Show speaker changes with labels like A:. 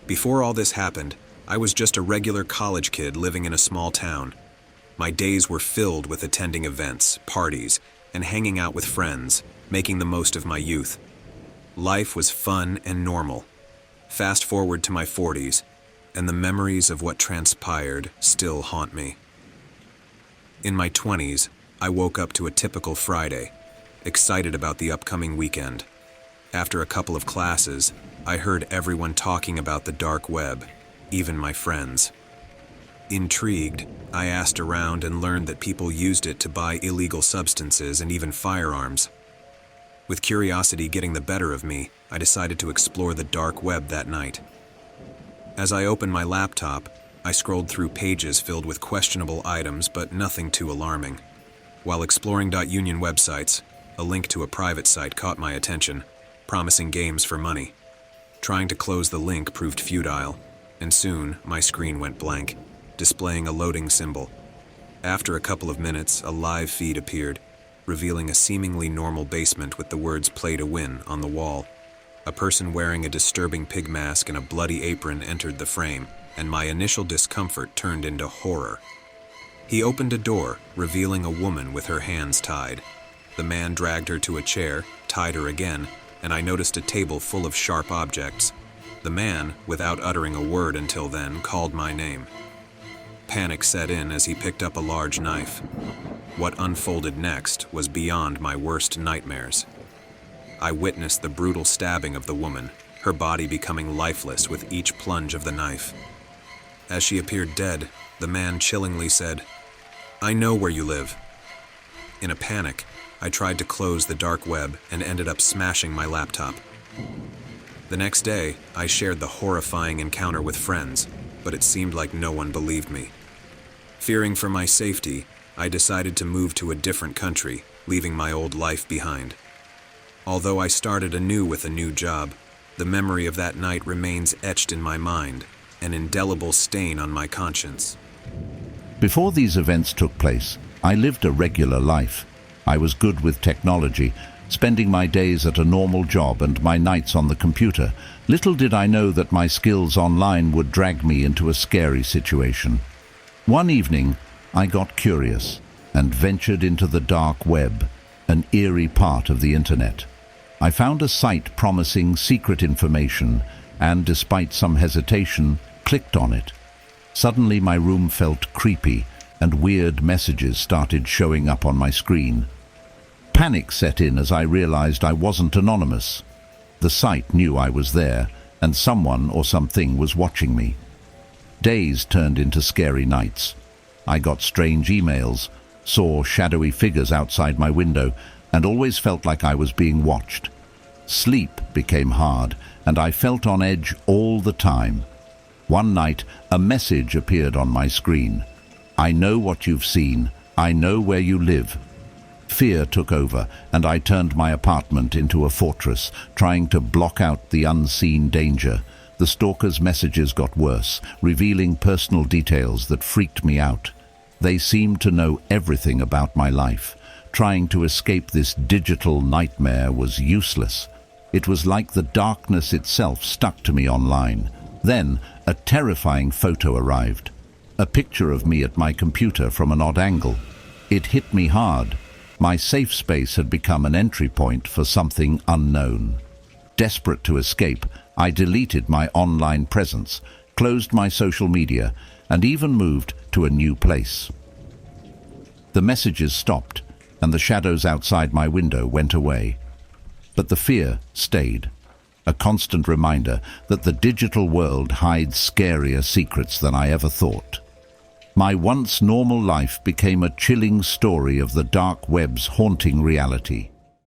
A: Before all this happened, I was just a regular college kid living in a small town. My days were filled with attending events, parties, and hanging out with friends, making the most of my youth. Life was fun and normal. Fast forward to my 40s, and the memories of what transpired still haunt me. In my 20s, I woke up to a typical Friday, excited about the upcoming weekend. After a couple of classes, I heard everyone talking about the dark web, even my friends. Intrigued, I asked around and learned that people used it to buy illegal substances and even firearms. With curiosity getting the better of me, I decided to explore the dark web that night. As I opened my laptop, I scrolled through pages filled with questionable items, but nothing too alarming. While exploring .union websites, a link to a private site caught my attention, promising games for money. Trying to close the link proved futile, and soon my screen went blank, displaying a loading symbol. After a couple of minutes, a live feed appeared, revealing a seemingly normal basement with the words "Play to Win" on the wall. A person wearing a disturbing pig mask and a bloody apron entered the frame, and my initial discomfort turned into horror. He opened a door, revealing a woman with her hands tied. The man dragged her to a chair, tied her again, and I noticed a table full of sharp objects. The man, without uttering a word until then, called my name. Panic set in as he picked up a large knife. What unfolded next was beyond my worst nightmares. I witnessed the brutal stabbing of the woman, her body becoming lifeless with each plunge of the knife. As she appeared dead, the man chillingly said, "I know where you live." In a panic, I tried to close the dark web and ended up smashing my laptop. The next day, I shared the horrifying encounter with friends, but it seemed like no one believed me. Fearing for my safety, I decided to move to a different country, leaving my old life behind. Although I started anew with a new job, the memory of that night remains etched in my mind, an indelible stain on my conscience.
B: Before these events took place, I lived a regular life. I was good with technology, spending my days at a normal job and my nights on the computer. Little did I know that my skills online would drag me into a scary situation. One evening, I got curious and ventured into the dark web, an eerie part of the internet. I found a site promising secret information and, despite some hesitation, clicked on it. Suddenly my room felt creepy and weird messages started showing up on my screen. Panic set in as I realized I wasn't anonymous. The site knew I was there, and someone or something was watching me. Days turned into scary nights. I got strange emails, saw shadowy figures outside my window, and always felt like I was being watched. Sleep became hard, and I felt on edge all the time. One night, a message appeared on my screen. "I know what you've seen. I know where you live." Fear took over, and I turned my apartment into a fortress, trying to block out the unseen danger. The stalker's messages got worse, revealing personal details that freaked me out. They seemed to know everything about my life. Trying to escape this digital nightmare was useless. It was like the darkness itself stuck to me online. Then, a terrifying photo arrived. A picture of me at my computer from an odd angle. It hit me hard. My safe space had become an entry point for something unknown. Desperate to escape, I deleted my online presence, closed my social media, and even moved to a new place. The messages stopped, and the shadows outside my window went away. But the fear stayed, a constant reminder that the digital world hides scarier secrets than I ever thought. My once normal life became a chilling story of the dark web's haunting reality.